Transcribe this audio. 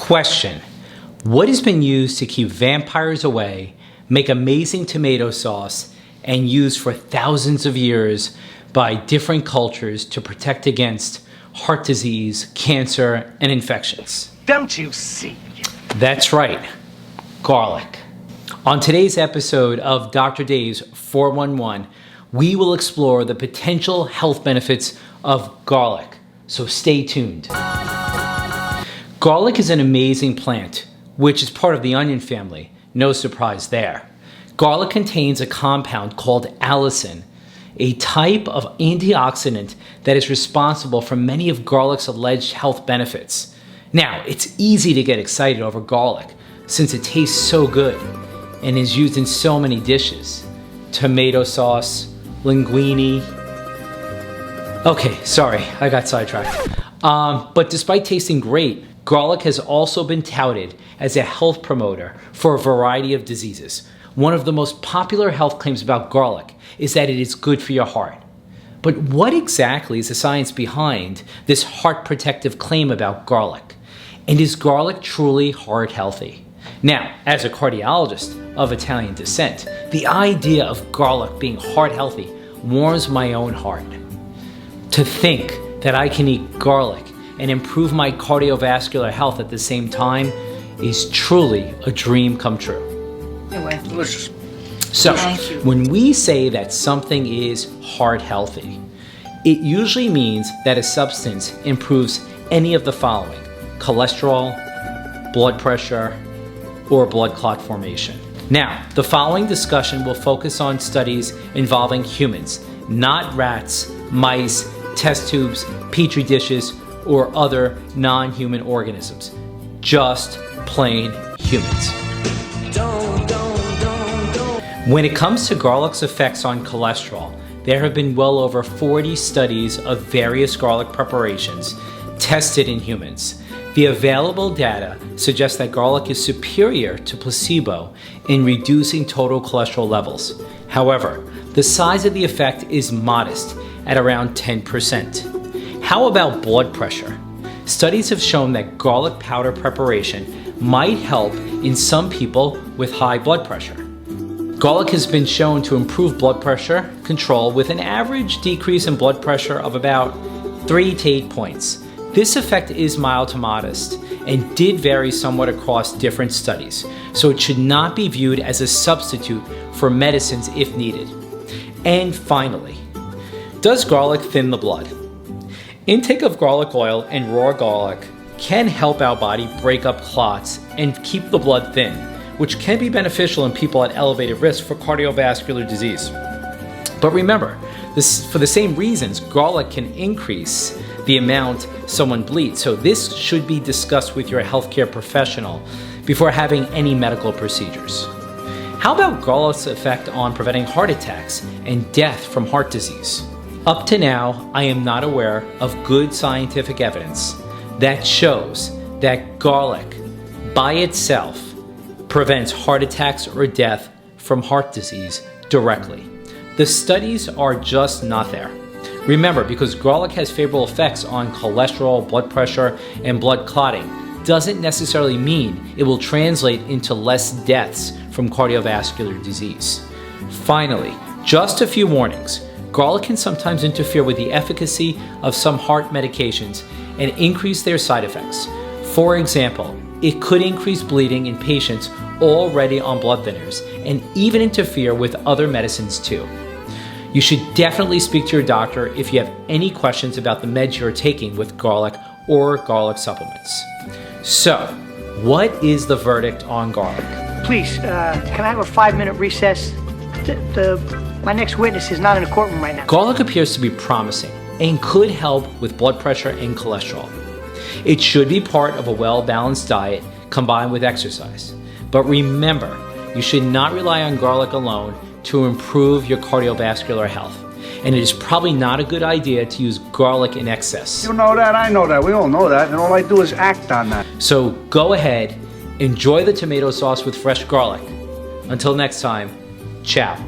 Question: what has been used to keep vampires away, make amazing tomato sauce, and used for thousands of years by different cultures to protect against heart disease, cancer, and infections? Don't you see? That's right, garlic. On today's episode of Dr. Dave's 411, we will explore the potential health benefits of garlic, so stay tuned. Garlic is an amazing plant, which is part of the onion family. No surprise there. Garlic contains a compound called allicin, a type of antioxidant that is responsible for many of garlic's alleged health benefits. Now, it's easy to get excited over garlic since it tastes so good and is used in so many dishes. Tomato sauce, linguine. Okay, sorry, I got sidetracked. But despite tasting great, garlic has also been touted as a health promoter for a variety of diseases. One of the most popular health claims about garlic is that it is good for your heart. But what exactly is the science behind this heart protective claim about garlic? And is garlic truly heart healthy? Now, as a cardiologist of Italian descent, the idea of garlic being heart healthy warms my own heart. To think that I can eat garlic and improve my cardiovascular health at the same time is truly a dream come true. Anyway, delicious. So, when we say that something is heart healthy, it usually means that a substance improves any of the following: cholesterol, blood pressure, or blood clot formation. Now, the following discussion will focus on studies involving humans, not rats, mice, test tubes, petri dishes, or other non-human organisms. Just plain humans. When it comes to garlic's effects on cholesterol, there have been well over 40 studies of various garlic preparations tested in humans. The available data suggests that garlic is superior to placebo in reducing total cholesterol levels. However, the size of the effect is modest at around 10%. How about blood pressure? Studies have shown that garlic powder preparation might help in some people with high blood pressure. Garlic has been shown to improve blood pressure control with an average decrease in blood pressure of about 3 to 8 points. This effect is mild to modest and did vary somewhat across different studies, so it should not be viewed as a substitute for medicines if needed. And finally, does garlic thin the blood? Intake of garlic oil and raw garlic can help our body break up clots and keep the blood thin, which can be beneficial in people at elevated risk for cardiovascular disease. But remember, for the same reasons, garlic can increase the amount someone bleeds, so this should be discussed with your healthcare professional before having any medical procedures. How about garlic's effect on preventing heart attacks and death from heart disease? Up to now, I am not aware of good scientific evidence that shows that garlic by itself prevents heart attacks or death from heart disease directly. The studies are just not there. Remember, because garlic has favorable effects on cholesterol, blood pressure, and blood clotting, doesn't necessarily mean it will translate into less deaths from cardiovascular disease. Finally, just a few warnings. Garlic can sometimes interfere with the efficacy of some heart medications and increase their side effects. For example, it could increase bleeding in patients already on blood thinners and even interfere with other medicines too. You should definitely speak to your doctor if you have any questions about the meds you're taking with garlic or garlic supplements. So, what is the verdict on garlic? Please, can I have a 5-minute recess? My next witness is not in the courtroom right now. Garlic appears to be promising and could help with blood pressure and cholesterol. It should be part of a well-balanced diet combined with exercise. But remember, you should not rely on garlic alone to improve your cardiovascular health. And it is probably not a good idea to use garlic in excess. You know that, I know that, we all know that, and all I do is act on that. So go ahead, enjoy the tomato sauce with fresh garlic. Until next time, ciao.